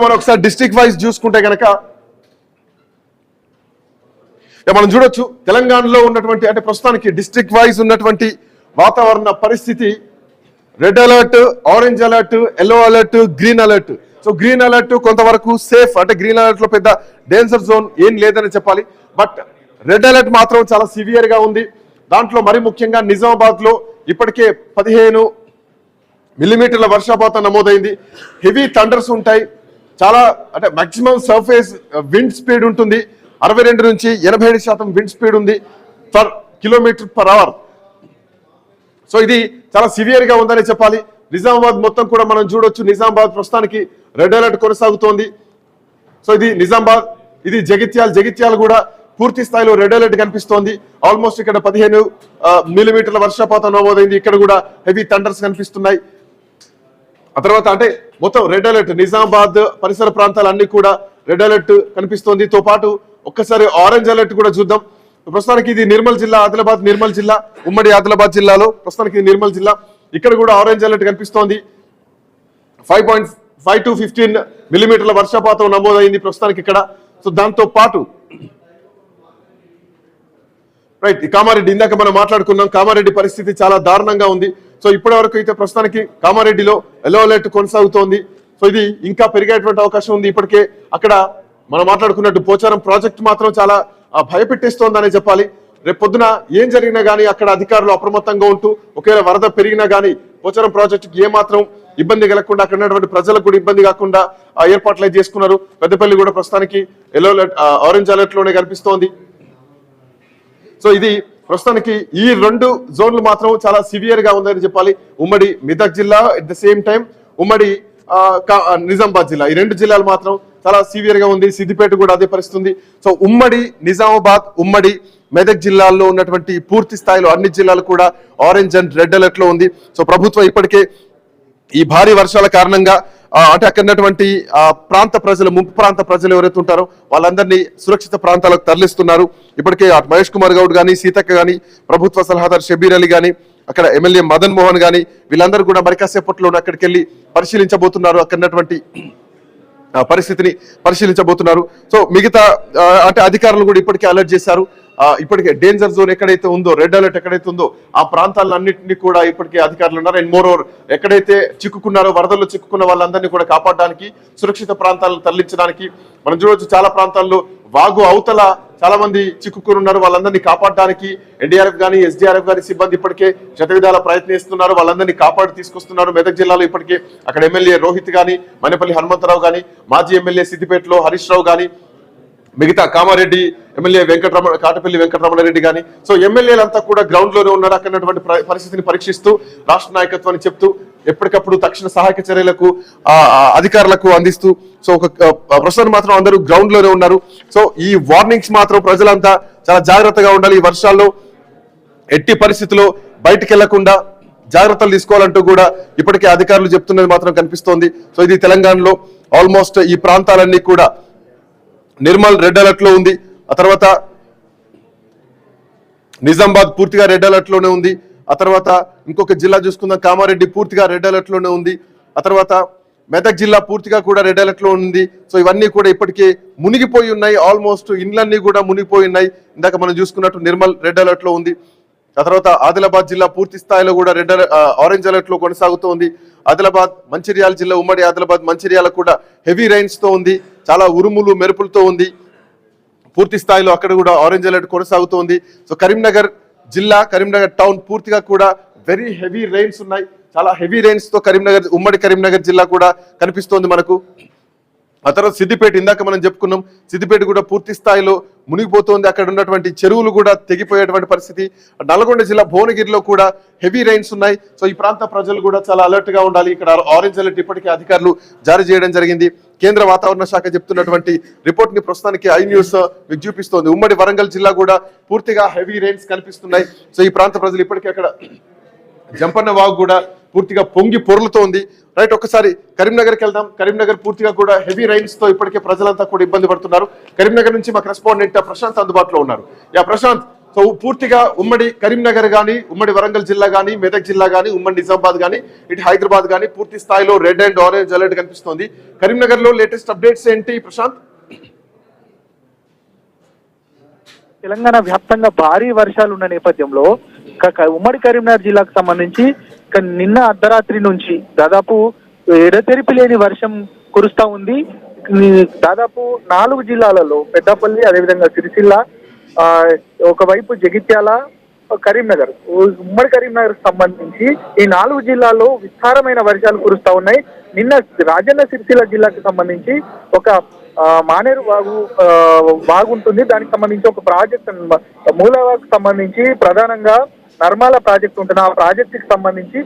మనం ఒకసారి డిస్ట్రిక్ట్ వైజ్ చూసుకుంటే కనుక మనం చూడొచ్చు తెలంగాణలో ఉన్నటువంటి అంటే ప్రస్తుతానికి డిస్ట్రిక్ట్ వైజ్ ఉన్నటువంటి వాతావరణ పరిస్థితి red alert, orange alert, yellow alert, green alert. So green alert కొంతవరకు సేఫ్, అంటే గ్రీన్ అలర్ట్ లో పెద్ద డేంజర్ జోన్ ఏం లేదని చెప్పాలి. బట్ రెడ్ అలర్ట్ మాత్రం చాలా సివియర్ గా ఉంది. దాంట్లో మరి ముఖ్యంగా నిజామాబాద్ లో ఇప్పటికే 15 మిల్లీమీటర్ల వర్షపాతం నమోదైంది. హెవీ థండర్స్ ఉంటాయి, చాలా అంటే మాక్సిమం సర్ఫేస్ విండ్ స్పీడ్ ఉంటుంది. 62 నుంచి 87% విండ్ స్పీడ్ ఉంది పర్ కిలోమీటర్/అవర్. సో ఇది చాలా సివియర్ గా ఉందని చెప్పాలి. నిజామాబాద్ మొత్తం కూడా మనం చూడొచ్చు. నిజామాబాద్ ప్రస్తుతానికి రెడ్ అలర్ట్ కొనసాగుతోంది. సో ఇది నిజామాబాద్, ఇది జగిత్యాల కూడా పూర్తి స్థాయిలో రెడ్ అలర్ట్ కనిపిస్తోంది. ఆల్మోస్ట్ ఇక్కడ 15 మిల్లీమీటర్ల వర్షపాతం నమోదైంది. ఇక్కడ కూడా హెవీ థండర్స్ కనిపిస్తున్నాయి. ఆ తర్వాత అంటే మొత్తం రెడ్ అలర్ట్, నిజామాబాద్ పరిసర ప్రాంతాలన్నీ కూడా రెడ్ అలర్ట్ కనిపిస్తోంది. తో పాటు ఒక్కసారి ఆరెంజ్ అలర్ట్ కూడా చూద్దాం. ప్రస్తుతానికి ఇది నిర్మల్ జిల్లా, ఆదిలాబాద్ నిర్మల్ జిల్లా, ఉమ్మడి ఆదిలాబాద్ జిల్లాలో ప్రస్తుతానికి నిర్మల్ జిల్లా. ఇక్కడ కూడా ఆరెంజ్ అలర్ట్ కనిపిస్తోంది. 5.5 to 15 మిల్లీమీటర్ల వర్షపాతం నమోదైంది ప్రస్తుతానికి ఇక్కడ. సో దాంతో పాటు రైట్ కామారెడ్డి, ఇందాక మనం మాట్లాడుకున్నాం, కామారెడ్డి పరిస్థితి చాలా దారుణంగా ఉంది. సో ఇప్పటి వరకు అయితే ప్రస్తుతానికి కామారెడ్డిలో ఎల్లో అలర్ట్ కొనసాగుతోంది. సో ఇది ఇంకా పెరిగేటువంటి అవకాశం ఉంది. ఇప్పటికే అక్కడ మనం మాట్లాడుకున్నట్టు పోచారం ప్రాజెక్ట్ మాత్రం చాలా భయపెట్టేస్తోందనే చెప్పాలి. రేపు పొద్దున ఏం జరిగినా గానీ అక్కడ అధికారులు అప్రమత్తంగా ఉంటూ ఒకవేళ వరద పెరిగినా గానీ పోచారం ప్రాజెక్టుకి ఏమాత్రం ఇబ్బంది కలగకుండా, అక్కడ ఉన్నటువంటి ప్రజలకు కూడా ఇబ్బంది కాకుండా ఏర్పాట్లు అయితే చేసుకున్నారు. పెద్దపల్లి కూడా ప్రస్తుతానికి ఎల్లో అలర్ట్, ఆరెంజ్ అలర్ట్ లోనే కనిపిస్తోంది. సో ఇది ప్రస్తుతానికి ఈ 2 జోన్లు మాత్రం చాలా సివియర్ గా ఉందని చెప్పాలి. ఉమ్మడి మెదక్ జిల్లా, ఎట్ ద సేమ్ టైం ఉమ్మడి నిజామాబాద్ జిల్లా, ఈ 2 జిల్లాలు మాత్రం చాలా సివియర్ గా ఉంది. సిద్దిపేట కూడా అదే పరిస్థితి ఉంది. సో ఉమ్మడి నిజామాబాద్, ఉమ్మడి మెదక్ జిల్లాల్లో ఉన్నటువంటి పూర్తి స్థాయిలో అన్ని జిల్లాలు కూడా ఆరెంజ్ అండ్ రెడ్ అలర్ట్ లో ఉంది. సో ప్రభుత్వం ఇప్పటికే ఈ భారీ వర్షాల కారణంగా అంటే అక్కడ ఉన్నటువంటి ప్రాంత ప్రజలు, ముంపు ప్రాంత ప్రజలు ఎవరైతే ఉంటారో వాళ్ళందరినీ సురక్షిత ప్రాంతాలకు తరలిస్తున్నారు. ఇప్పటికే మహేష్ కుమార్ గౌడ్ గానీ, సీతక్క గానీ, ప్రభుత్వ సలహాదారు షబీర్ అలీ గానీ, అక్కడ ఎమ్మెల్యే మదన్ మోహన్ గానీ, వీళ్ళందరూ కూడా మరి కాసేపట్లో అక్కడికి వెళ్ళి పరిశీలించబోతున్నారు. అక్కడ ఉన్నటువంటి పరిస్థితిని పరిశీలించబోతున్నారు. సో మిగతా అంటే అధికారులు కూడా ఇప్పటికే అలర్ట్ చేశారు. ఇప్పటికే డేంజర్ జోన్ ఎక్కడైతే ఉందో, రెడ్ అలర్ట్ ఎక్కడైతే ఉందో ఆ ప్రాంతాలన్నింటినీ కూడా ఇప్పటికే అధికారులు ఉన్నారు. అండ్ మోర్ ఓవర్ ఎక్కడైతే చిక్కుకున్నారో, వరదల్లో చిక్కుకున్న వాళ్ళందరినీ కూడా కాపాడడానికి, సురక్షిత ప్రాంతాలను తరలించడానికి మనం చూడవచ్చు. చాలా ప్రాంతాల్లో వాగు అవతల చాలా మంది చిక్కుకుని ఉన్నారు. వాళ్ళందరినీ కాపాడడానికి ఎన్డీఆర్ఎఫ్ గానీ, ఎస్డీఆర్ఎఫ్ గానీ సిబ్బంది ఇప్పటికే శతవిధాల ప్రయత్నిస్తున్నారు. వాళ్ళందరినీ కాపాడి తీసుకొస్తున్నారు. మెదక్ జిల్లాలో ఇప్పటికే అక్కడ ఎమ్మెల్యే రోహిత్ గానీ, మనేపల్లి హనుమంతరావు గానీ, మాజీ ఎమ్మెల్యే సిద్దిపేటలో హరీష్ రావు గానీ, మిగతా కామారెడ్డి ఎమ్మెల్యే కాటపల్లి వెంకటరమణారెడ్డి గానీ, సో ఎమ్మెల్యేలంతా కూడా గ్రౌండ్ లోనే ఉన్నారు. అక్కడటువంటి పరిస్థితిని పరీక్షిస్తూ రాష్ట్ర నాయకత్వాన్ని చెప్తూ ఎప్పటికప్పుడు తక్షణ సహాయక చర్యలకు అధికారులకు అందిస్తూ, సో ఒక ప్రస్తుతం మాత్రం అందరూ గ్రౌండ్ లోనే ఉన్నారు. సో ఈ వార్నింగ్స్ మాత్రం ప్రజలంతా చాలా జాగ్రత్తగా ఉండాలి. ఈ వర్షాల్లో ఎట్టి పరిస్థితుల్లో బయటికి వెళ్లకుండా జాగ్రత్తలు తీసుకోవాలంటూ కూడా ఇప్పటికే అధికారులు చెప్తున్నది మాత్రం కనిపిస్తోంది. సో ఇది తెలంగాణలో ఆల్మోస్ట్ ఈ ప్రాంతాలన్నీ కూడా నిర్మల్ రెడ్ అలర్ట్ లో ఉంది. ఆ తర్వాత నిజామాబాద్ పూర్తిగా రెడ్ అలర్ట్ లోనే ఉంది. ఆ తర్వాత ఇంకొక జిల్లా చూసుకుందాం, కామారెడ్డి పూర్తిగా రెడ్ అలర్ట్ లోనే ఉంది. ఆ తర్వాత మెదక్ జిల్లా పూర్తిగా కూడా రెడ్ అలర్ట్ లో ఉంది. సో ఇవన్నీ కూడా ఇప్పటికే మునిగిపోయి ఉన్నాయి. ఆల్మోస్ట్ ఇండ్లన్నీ కూడా మునిగిపోయి ఉన్నాయి. ఇందాక మనం చూసుకున్నట్టు నిర్మల్ రెడ్ అలర్ట్ లో ఉంది. ఆ తర్వాత ఆదిలాబాద్ జిల్లా పూర్తి స్థాయిలో కూడా ఆరెంజ్ అలర్ట్ లో కొనసాగుతోంది. ఆదిలాబాద్ మంచిర్యాల జిల్లా, ఉమ్మడి ఆదిలాబాద్ మంచిర్యాల కూడా హెవీ రైన్స్ తో ఉంది. చాలా ఉరుములు మెరుపులతో ఉంది. పూర్తి స్థాయిలో అక్కడ కూడా ఆరెంజ్ అలర్ట్ కొనసాగుతోంది. సో కరీంనగర్ జిల్లా, కరీంనగర్ టౌన్ పూర్తిగా కూడా వెరీ హెవీ రైన్స్ ఉన్నాయి. చాలా హెవీ రెయిన్స్ తో ఉమ్మడి కరీంనగర్ జిల్లా కూడా కనిపిస్తోంది మనకు. ఆ తర్వాత సిద్దిపేట, ఇందాక మనం చెప్పుకున్నాం, సిద్దిపేట కూడా పూర్తి స్థాయిలో మునిగిపోతోంది. అక్కడ ఉన్నటువంటి చెరువులు కూడా తెగిపోయేటువంటి పరిస్థితి. నల్గొండ జిల్లా భువనగిరిలో కూడా హెవీ రైన్స్ ఉన్నాయి. సో ఈ ప్రాంత ప్రజలు కూడా చాలా అలర్ట్ గా ఉండాలి. ఇక్కడ ఆరెంజ్ అలర్ట్ ఇప్పటికే అధికారులు జారీ చేయడం జరిగింది. కేంద్ర వాతావరణ శాఖ చెప్తున్నటువంటి రిపోర్ట్ ని ప్రస్తుతానికి ఐ న్యూస్ మీకు చూపిస్తోంది. ఉమ్మడి వరంగల్ జిల్లా కూడా పూర్తిగా హెవీ రైన్స్ కనిపిస్తున్నాయి. సో ఈ ప్రాంత ప్రజలు ఇప్పటికే అక్కడ జంపన్న వాగు కూడా పూర్తిగా పొంగి పొర్లుతోంది. రైట్, ఒకసారి కరీంనగర్కి వెళ్దాం. కరీంనగర్ పూర్తిగా కూడా హెవీ రైన్స్ తో ఇప్పటికే ప్రజలంతా కూడా ఇబ్బంది పడుతున్నారు. కరీంనగర్ నుంచి మా కరెస్పాండెంట్ ప్రశాంత్ అందుబాటులో ఉన్నారు. ప్రశాంత్, సో పూర్తిగా ఉమ్మడి కరీంనగర్ కానీ, ఉమ్మడి వరంగల్ జిల్లా కానీ, మెదక్ జిల్లా కానీ, ఉమ్మడి నిజామాబాద్ కానీ, ఇటు హైదరాబాద్ కానీ పూర్తి స్థాయిలో రెడ్ అండ్ ఆరెంజ్ అలర్ట్ కనిపిస్తోంది. కరీంనగర్ లో లేటెస్ట్ అప్డేట్స్ ఏంటి ప్రశాంత్? తెలంగాణ వ్యాప్తంగా భారీ వర్షాలు ఉన్న నేపథ్యంలో ఉమ్మడి కరీంనగర్ జిల్లాకు సంబంధించి నిన్న అర్ధరాత్రి నుంచి దాదాపు ఎడతెరిపి లేని వర్షం కురుస్తా ఉంది. దాదాపు 4 జిల్లాలలో పెద్దపల్లి, అదేవిధంగా సిరిసిల్ల, ఒకవైపు జగిత్యాల, కరీంనగర్, ఉమ్మడి కరీంనగర్ సంబంధించి ఈ 4 జిల్లాల్లో విస్తారమైన వర్షాలు కురుస్తా ఉన్నాయి. నిన్న రాజన్న సిరిసిల్ల జిల్లాకు సంబంధించి ఒక మానేరు వాగు ఉంటుంది. దానికి సంబంధించి ఒక ప్రాజెక్ట్ మూలవాకు సంబంధించి ప్రధానంగా నర్మాల ప్రాజెక్ట్ ఉంటుంది. ఆ ప్రాజెక్టుకి సంబంధించి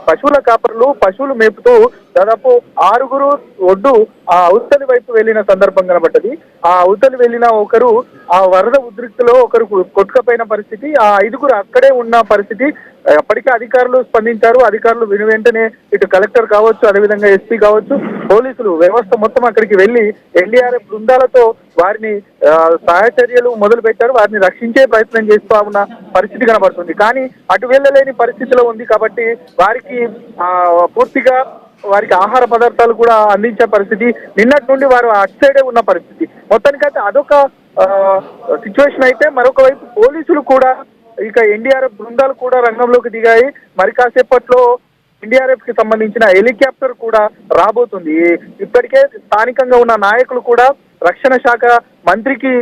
పశువుల కాపర్లు పశువులు మేపుతూ దాదాపు 6 ఒడ్డు ఆ అవతలి వైపు వెళ్లిన సందర్భం కనబడ్డది. ఆ అవతలి వెళ్లిన ఒకరు ఆ వరద ఉద్రిక్తిలో ఒకరు కొట్టుకపోయిన పరిస్థితి, ఆ 5 అక్కడే ఉన్న పరిస్థితి. అప్పటికే అధికారులు స్పందించారు. అధికారులు వెంటనే ఇటు కలెక్టర్ కావచ్చు, అదేవిధంగా ఎస్పీ కావచ్చు, పోలీసులు వ్యవస్థ మొత్తం అక్కడికి వెళ్లి ఎన్డీఆర్ఎఫ్ బృందాలతో వారిని సహాయ చర్యలు మొదలు పెట్టారు. వారిని రక్షించే ప్రయత్నం చేస్తూ ఉన్న పరిస్థితి కనబడుతుంది. కానీ అటు వెళ్ళలేని పరిస్థితిలో ఉంది కాబట్టి వారికి పూర్తిగా వారికి ఆహార పదార్థాలు కూడా అందించే పరిస్థితి. నిన్నటి నుండి వారు అటు సైడే ఉన్న పరిస్థితి. మొత్తానికైతే అదొక సిచ్యువేషన్ అయితే, మరొక వైపు పోలీసులు కూడా ఇక ఎన్డీఆర్ఎఫ్ బృందాలు కూడా రంగంలోకి దిగాయి. మరి కాసేపట్లో ఎన్డీఆర్ఎఫ్ కి సంబంధించిన హెలికాప్టర్ కూడా రాబోతుంది. ఇప్పటికే స్థానికంగా ఉన్న నాయకులు కూడా రక్షణ శాఖ మంత్రికి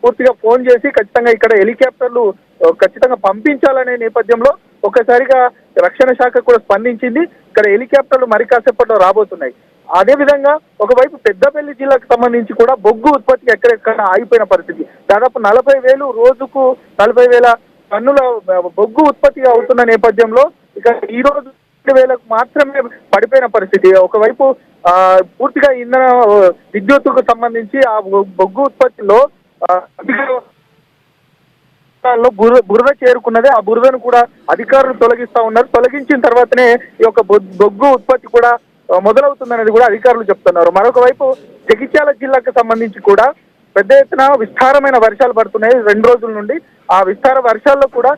పూర్తిగా ఫోన్ చేసి ఖచ్చితంగా ఇక్కడ హెలికాప్టర్లు ఖచ్చితంగా పంపించాలనే నేపథ్యంలో ఒక్కసారిగా రక్షణ శాఖ కూడా స్పందించింది. ఇక్కడ హెలికాప్టర్లు మరి కాసేపట్లో రాబోతున్నాయి. అదే విధంగా ఒకవైపు పెద్దపల్లి జిల్లాకు సంబంధించి కూడా బొగ్గు ఉత్పత్తి ఎక్కడెక్కడ ఆగిపోయిన పరిస్థితి. దాదాపు 40,000 రోజుకు 40,000 టన్నుల బొగ్గు ఉత్పత్తి అవుతున్న నేపథ్యంలో ఇక ఈ రోజు 2,000కు మాత్రమే పడిపోయిన పరిస్థితి. ఒకవైపు పూర్తిగా ఇంధన విద్యుత్తుకు సంబంధించి ఆ బొగ్గు ఉత్పత్తిలో బురద చేరుకున్నది. ఆ బురదను కూడా అధికారులు తొలగిస్తా ఉన్నారు. తొలగించిన తర్వాతనే ఈ యొక్క బొగ్గు ఉత్పత్తి కూడా మొదలవుతుందనేది కూడా అధికారులు చెప్తున్నారు. మరొక వైపు జగిత్యాల జిల్లాకు సంబంధించి కూడా పెద్ద ఎత్తున విస్తారమైన వర్షాలు పడుతున్నాయి 2 రోజుల నుండి. ఆ విస్తార వర్షాల్లో కూడా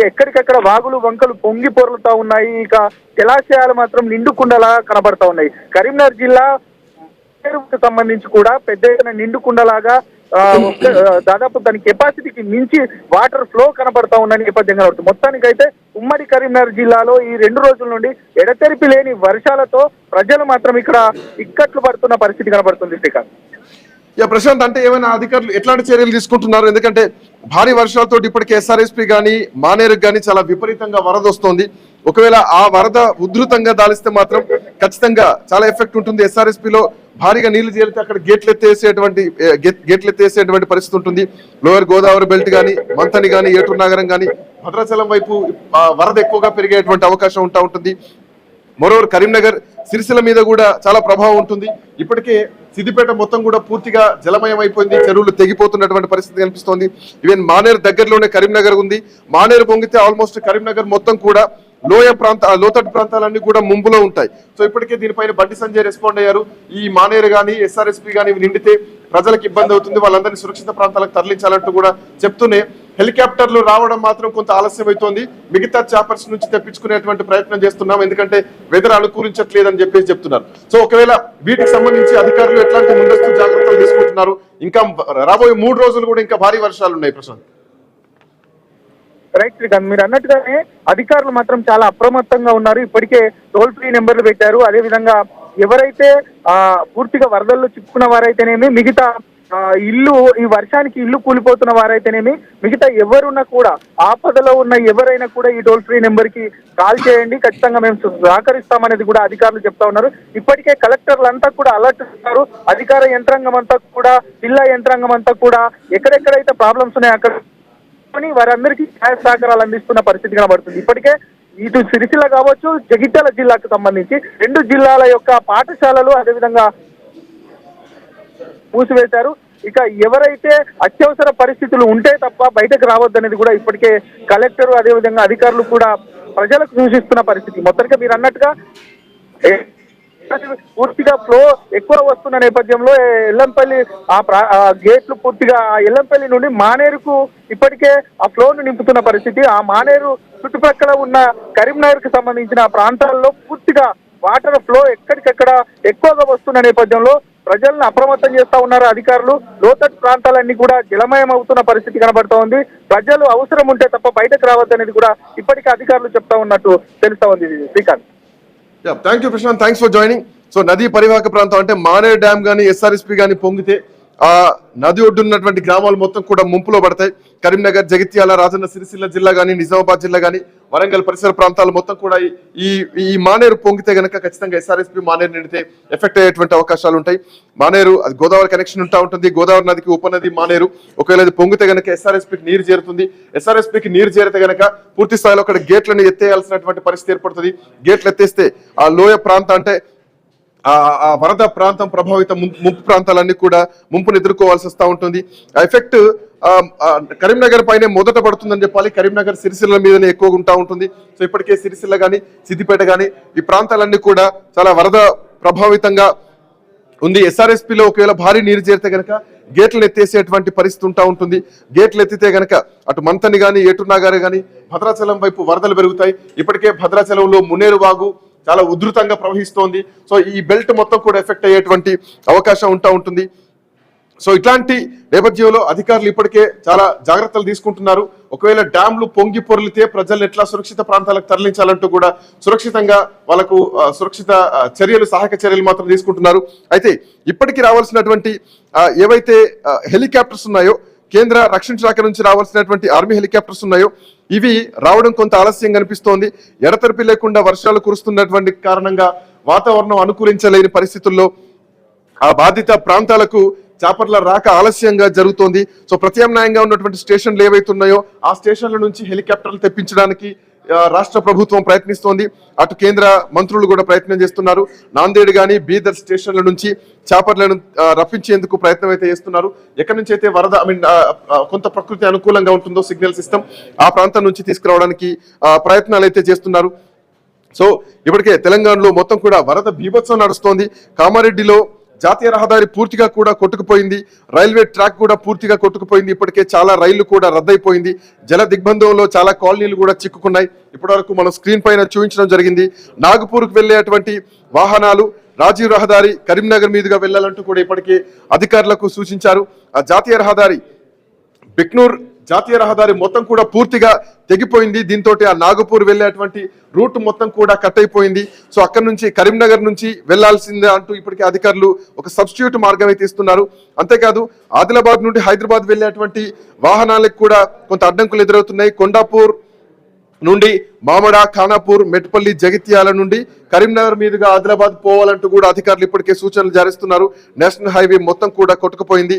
ఎక్కడికక్కడ వాగులు వంకలు పొంగి పొర్లుతా ఉన్నాయి. ఇక జలాశయాలు మాత్రం నిండుకుండలా కనబడతా ఉన్నాయి. కరీంనగర్ జిల్లా సంబంధించి కూడా పెద్ద ఎత్తున నిండుకుండలాగా దాదాపు దాని కెపాసిటీకి మించి వాటర్ ఫ్లో కనబడతా ఉన్న నేపథ్యం కనబడుతుంది. మొత్తానికైతే ఉమ్మడి కరీంనగర్ జిల్లాలో ఈ 2 రోజుల నుండి ఎడతెరిపి లేని వర్షాలతో ప్రజలు మాత్రం ఇక్కడ ఇక్కట్లు పడుతున్న పరిస్థితి కనబడుతుంది. శ్రీకాంత్, ప్రశాంత్, అంటే ఏమైనా అధికారులు ఎట్లాంటి చర్యలు తీసుకుంటున్నారు? ఎందుకంటే భారీ వర్షాలతో ఇప్పటికే ఎస్ఆర్ఎస్పీ కానీ మానేరుకు కానీ చాలా విపరీతంగా వరద వస్తోంది. ఒకవేళ ఆ వరద ఉధృతంగా దాలిస్తే మాత్రం ఖచ్చితంగా చాలా ఎఫెక్ట్ ఉంటుంది. ఎస్ఆర్ఎస్పీలో భారీగా నీళ్లు చేరితే అక్కడ గేట్లు ఎత్తేసేటువంటి పరిస్థితి ఉంటుంది. లోయర్ గోదావరి బెల్ట్ కానీ, మంతని కానీ, ఏటూరు నగరం కానీ, భద్రాచలం వైపు వరద ఎక్కువగా పెరిగేటువంటి అవకాశం ఉంటుంది. మరోవర్ కరీంనగర్, సిరిసిల్ల మీద కూడా చాలా ప్రభావం ఉంటుంది. ఇప్పటికే సిద్దిపేట మొత్తం కూడా పూర్తిగా జలమయం అయిపోయింది. చెరువులు తెగిపోతున్నటువంటి పరిస్థితి కనిపిస్తోంది. ఈవెన్ మానేరు దగ్గరలోనే కరీంనగర్ ఉంది. మానేరు పొంగితే ఆల్మోస్ట్ కరీంనగర్ మొత్తం కూడా లోతట్టు ప్రాంతాలన్నీ కూడా ముంపులో ఉంటాయి. సో ఇప్పటికే దీనిపైన బండి సంజయ్ రెస్పాండ్ అయ్యారు. ఈ మానేరు కానీ, ఎస్ఆర్ఎస్పీ కానీ నిండితే ప్రజలకు ఇబ్బంది అవుతుంది, వాళ్ళందరినీ సురక్షిత ప్రాంతాలకు తరలించాలంటూ కూడా చెప్తూనే హెలికాప్టర్లు రావడం మాత్రం కొంత ఆలస్యం అవుతోంది. మిగతా చాపర్స్ నుంచి తెప్పించుకునేటువంటి ప్రయత్నం చేస్తున్నాం, ఎందుకంటే వెదర్ అనుకూలించట్లేదని చెప్పేసి చెప్తున్నారు. సో ఒకవేళ వీటికి సంబంధించి అధికారులు ఎట్లాంటి ముందస్తు జాగ్రత్తలు తీసుకుంటున్నారు? ఇంకా రాబోయే 3 రోజులు కూడా ఇంకా భారీ వర్షాలు ఉన్నాయి ప్రశాంత్. రైట్ శ్రీకాంత్, మీరు అన్నట్టుగానే అధికారులు మాత్రం చాలా అప్రమత్తంగా ఉన్నారు. ఇప్పటికే టోల్ ఫ్రీ నెంబర్లు పెట్టారు. అదేవిధంగా ఎవరైతే పూర్తిగా వరదల్లో చిక్కుకున్న వారైతేనేమి, మిగతా ఇల్లు ఈ వర్షానికి ఇల్లు కూలిపోతున్న వారైతేనేమి మిగతా ఎవరున్నా కూడా ఆపదలో ఉన్న ఎవరైనా కూడా ఈ టోల్ ఫ్రీ నెంబర్ కి కాల్ చేయండి, ఖచ్చితంగా మేము సహకరిస్తామనేది కూడా అధికారులు చెప్తా ఉన్నారు. ఇప్పటికే కలెక్టర్లంతా కూడా అలర్ట్ ఉన్నారు. అధికార యంత్రాంగం అంతా కూడా, జిల్లా యంత్రాంగం అంతా కూడా ఎక్కడెక్కడైతే ప్రాబ్లమ్స్ ఉన్నాయో అక్కడ వారందరికీ సహాయ సహకారాలు అందిస్తున్న పరిస్థితి కనబడుతుంది. ఇప్పటికే ఇటు సిరిసిల్ల కావచ్చు, జగిత్యాల జిల్లాకు సంబంధించి 2 జిల్లాల యొక్క పాఠశాలలు అదేవిధంగా మూసివేశారు. ఇక ఎవరైతే అత్యవసర పరిస్థితులు ఉంటే తప్ప బయటకు రావద్దనేది కూడా ఇప్పటికే కలెక్టర్ అదేవిధంగా అధికారులు కూడా ప్రజలకు సూచిస్తున్న పరిస్థితి. మొత్తంగా మీరు అన్నట్టుగా పూర్తిగా ఫ్లో ఎక్కువ వస్తున్న నేపథ్యంలో ఎల్లంపల్లి గేట్లు పూర్తిగా ఎల్లంపల్లి నుండి మానేరుకు ఇప్పటికే ఆ ఫ్లోను నింపుతున్న పరిస్థితి. ఆ మానేరు చుట్టుపక్కల ఉన్న కరీంనగర్ కు సంబంధించిన ప్రాంతాల్లో పూర్తిగా వాటర్ ఫ్లో ఎక్కడికెక్కడ ఎక్కువగా వస్తున్న నేపథ్యంలో ప్రజలను అప్రమత్తం చేస్తా ఉన్నారు అధికారులు. లోతట్టు ప్రాంతాలన్నీ కూడా జలమయం అవుతున్న పరిస్థితి కనబడుతూ ఉంది. ప్రజలు అవసరం ఉంటే తప్ప బయటకు రావద్దనేది కూడా ఇప్పటికే అధికారులు చెప్తా ఉన్నట్టు తెలుస్తా ఉంది. Srikanth, thank you Prashanth, thanks for joining. So నదీ పరివాహక ప్రాంతం అంటే మానేరు డ్యామ్ కానీ ఎస్ఆర్ఎస్పీ కానీ పొంగితే ఆ నది ఒడ్డున్నటువంటి గ్రామాలు మొత్తం కూడా ముంపులో పడతాయి. కరీంనగర్, జగిత్యాల, రాజన్న సిరిసిల్ల జిల్లా కానీ, నిజామాబాద్ జిల్లా కానీ, వరంగల్ పరిసర ప్రాంతాలు మొత్తం కూడా ఈ మానేరు పొంగితే గనక ఖచ్చితంగా ఎస్ఆర్ఎస్పీ మానేరు నిండితే ఎఫెక్ట్ అయ్యేటువంటి అవకాశాలు ఉంటాయి. మానేరు అది గోదావరి కనెక్షన్ ఉంటా ఉంటుంది. గోదావరి నదికి ఉపనది మానేరు. ఒకవేళ అది పొంగితే గనక ఎస్ఆర్ఎస్పీకి నీరు చేరుతుంది. ఎస్ఆర్ఎస్పీకి నీరు చేరితే గనక పూర్తి స్థాయిలో అక్కడ గేట్లను ఎత్తేయాల్సినటువంటి పరిస్థితి ఏర్పడుతుంది. గేట్లు ఎత్తేస్తే ఆ లోయ ప్రాంతం అంటే ఆ వరద ప్రాంతం ప్రభావిత ముంపు ప్రాంతాలన్నీ కూడా ముంపును ఎదుర్కోవాల్సి వస్తూ ఉంటుంది. ఆ ఎఫెక్ట్ కరీంనగర్ పైనే మొదట పడుతుందని చెప్పాలి. కరీంనగర్, సిరిసిల్ల మీదనే ఎక్కువగా ఉంటా ఉంటుంది. సో ఇప్పటికే సిరిసిల్ల కానీ, సిద్దిపేట కానీ ఈ ప్రాంతాలన్నీ కూడా చాలా వరద ప్రభావితంగా ఉంది. ఎస్ఆర్ఎస్పీలో ఒకవేళ భారీ నీరు చేరితే గనక గేట్లను ఎత్తేసేటువంటి పరిస్థితి ఉంటా ఉంటుంది. గేట్లు ఎత్తితే గనక అటు మంతని కానీ, ఏటునాగారు కానీ, భద్రాచలం వైపు వరదలు పెరుగుతాయి. ఇప్పటికే భద్రాచలంలో మున్నేరు వాగు చాలా ఉధృతంగా ప్రవహిస్తోంది. సో ఈ బెల్ట్ మొత్తం కూడా ఎఫెక్ట్ అయ్యేటువంటి అవకాశం ఉంటుంది. సో ఇట్లాంటి నేపథ్యంలో అధికారులు ఇప్పటికే చాలా జాగ్రత్తలు తీసుకుంటున్నారు. ఒకవేళ డ్యాంలు పొంగి పొర్లితే ప్రజలను ఎట్లా సురక్షిత ప్రాంతాలకు తరలించాలంటూ కూడా సురక్షితంగా వాళ్ళకు సురక్షిత చర్యలు, సహాయక చర్యలు మాత్రం తీసుకుంటున్నారు. అయితే ఇప్పటికీ రావాల్సినటువంటి ఏవైతే హెలికాప్టర్స్ ఉన్నాయో, కేంద్ర రక్షణ శాఖ నుంచి రావాల్సినటువంటి ఆర్మీ హెలికాప్టర్స్ ఉన్నాయో ఇవి రావడం కొంత ఆలస్యం కనిపిస్తోంది. ఎడతెరిపి లేకుండా వర్షాలు కురుస్తున్నటువంటి కారణంగా వాతావరణం అనుకూలించలేని పరిస్థితుల్లో ఆ బాధిత ప్రాంతాలకు చాపర్ల రాక ఆలస్యంగా జరుగుతోంది. సో ప్రత్యామ్నాయంగా ఉన్నటువంటి స్టేషన్లు ఏవైతే ఉన్నాయో ఆ స్టేషన్ల నుంచి హెలికాప్టర్లు తెప్పించడానికి రాష్ట్ర ప్రభుత్వం ప్రయత్నిస్తోంది. అటు కేంద్ర మంత్రులు కూడా ప్రయత్నం చేస్తున్నారు. నాందేడ్ కానీ, బీదర్ స్టేషన్ల నుంచి చాపర్లను రప్పించేందుకు ప్రయత్నం అయితే చేస్తున్నారు. ఎక్కడి నుంచి అయితే వరద కొంత ప్రకృతి అనుకూలంగా ఉంటుందో సిగ్నల్ సిస్టమ్ ఆ ప్రాంతం నుంచి తీసుకురావడానికి ప్రయత్నాలు అయితే చేస్తున్నారు. సో ఇప్పటికే తెలంగాణలో మొత్తం కూడా వరద బీభత్సం నడుస్తోంది. కామారెడ్డిలో జాతీయ రహదారి పూర్తిగా కూడా కొట్టుకుపోయింది. రైల్వే ట్రాక్ కూడా పూర్తిగా కొట్టుకుపోయింది. ఇప్పటికే చాలా రైళ్లు కూడా రద్దయిపోయింది. జల దిగ్బంధంలో చాలా కాలనీలు కూడా చిక్కుకున్నాయి. ఇప్పటివరకు మనం స్క్రీన్ పైన చూపించడం జరిగింది. నాగపూర్కు వెళ్లేటువంటి వాహనాలు రాజీవ్ రహదారి కరీంనగర్ మీదుగా వెళ్లాలంటూ కూడా ఇప్పటికే అధికారులకు సూచించారు. ఆ జాతీయ రహదారి బిక్నూర్ జాతీయ రహదారి మొత్తం కూడా పూర్తిగా తెగిపోయింది. దీంతో ఆ నాగపూర్ వెళ్లేటువంటి రూట్ మొత్తం కూడా కట్ అయిపోయింది. సో అక్కడ నుంచి కరీంనగర్ నుంచి వెళ్లాల్సిందే అంటూ ఇప్పటికే అధికారులు ఒక సబ్స్టిట్యూట్ మార్గం అయితే ఇస్తున్నారు. అంతేకాదు ఆదిలాబాద్ నుండి హైదరాబాద్ వెళ్లేటువంటి వాహనాలకు కూడా కొంత అడ్డంకులు ఎదురవుతున్నాయి. కొండాపూర్ నుండి మామడ, ఖానాపూర్, మెట్పల్లి, జగిత్యాల నుండి కరీంనగర్ మీదుగా ఆదిలాబాద్ పోవాలంటూ కూడా అధికారులు ఇప్పటికే సూచనలు జారిస్తున్నారు. నేషనల్ హైవే మొత్తం కూడా కొట్టుకుపోయింది.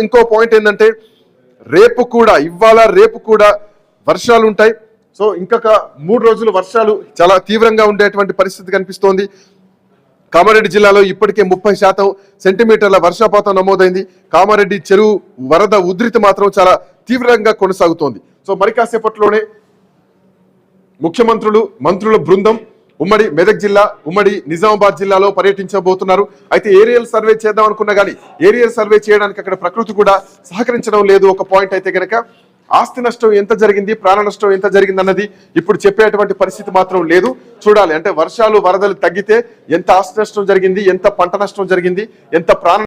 ఇంకో పాయింట్ ఏంటంటే ఇవాళ రేపు కూడా వర్షాలు ఉంటాయి. సో ఇంకొక 3 రోజులు వర్షాలు చాలా తీవ్రంగా ఉండేటువంటి పరిస్థితి కనిపిస్తోంది. కామారెడ్డి జిల్లాలో ఇప్పటికే 30% సెంటీమీటర్ల వర్షపాతం నమోదైంది. కామారెడ్డి చెరువు వరద ఉధృతి మాత్రం చాలా తీవ్రంగా కొనసాగుతోంది. సో మరి కాసేపట్లోనే ముఖ్యమంత్రులు, మంత్రుల బృందం ఉమ్మడి మెదక్ జిల్లా, ఉమ్మడి నిజామాబాద్ జిల్లాలో పర్యటించబోతున్నారు. అయితే ఏరియల్ సర్వే చేద్దాం అనుకున్నా కానీ ఏరియల్ సర్వే చేయడానికి అక్కడ ప్రకృతి కూడా సహకరించడం లేదు. ఒక పాయింట్ అయితే కనుక ఆస్తి నష్టం ఎంత జరిగింది, ప్రాణ నష్టం ఎంత జరిగింది అన్నది ఇప్పుడు చెప్పేటువంటి పరిస్థితి మాత్రం లేదు. చూడాలి అంటే వర్షాలు, వరదలు తగ్గితే ఎంత ఆస్తి నష్టం జరిగింది, ఎంత పంట నష్టం జరిగింది, ఎంత ప్రాణ